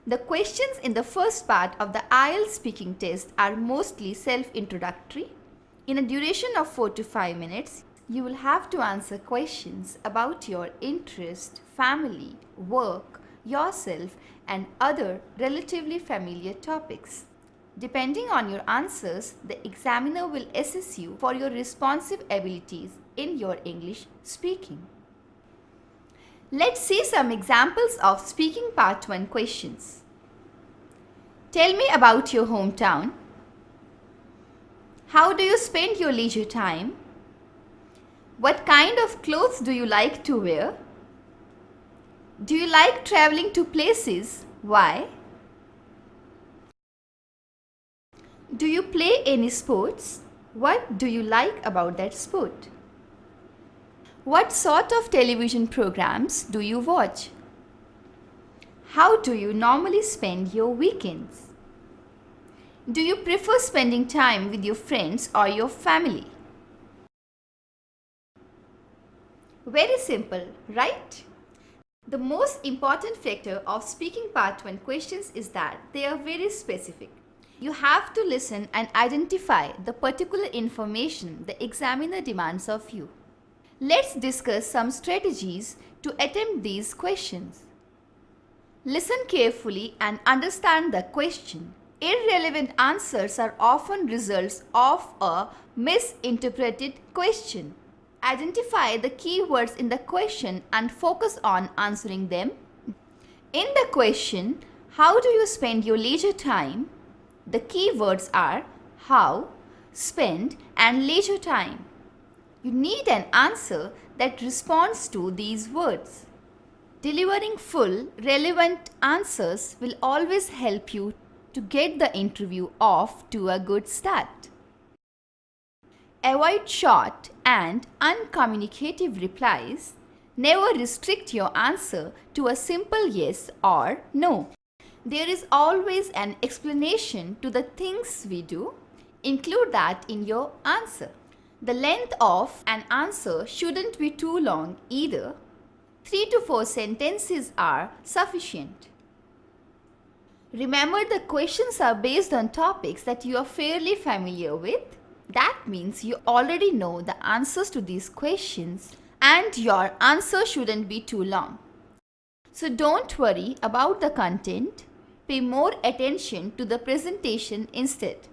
The questions in the first part of the IELTS speaking test are mostly self-introductory. In a duration of 4 to 5 minutes, you will have to answer questions about your interest, family, work, yourself, and other relatively familiar topics. Depending on your answers, the examiner will assess you for your responsive abilities in your English speaking. Let's see some examples of speaking part 1 questions. Tell me about your hometown. How do you spend your leisure time? What kind of clothes do you like to wear? Do you like traveling to places? Why? Do you play any sports? What do you like about that sport? What sort of television programs do you watch? How do you normally spend your weekends? Do you prefer spending time with your friends or your family? Very simple, right? The most important factor of speaking part 1 questions is that they are very specific. You have to listen and identify the particular information the examiner demands of you. Let's discuss some strategies to attempt these questions. Listen carefully and understand the question. Irrelevant answers are often results of a misinterpreted question. Identify the key words in the question and focus on answering them. In the question, how do you spend your leisure time? The key words are how, spend, and leisure time. You need an answer that responds to these words. Delivering full, relevant answers will always help you to get the interview off to a good start. Avoid short and uncommunicative replies. Never restrict your answer to a simple yes or no. There is always an explanation to the things we do. Include that in your answer. The length of an answer shouldn't be too long either. 3 to 4 sentences are sufficient. Remember, the questions are based on topics that you are fairly familiar with. That means you already know the answers to these questions and your answer shouldn't be too long. So don't worry about the content. Pay more attention to the presentation instead.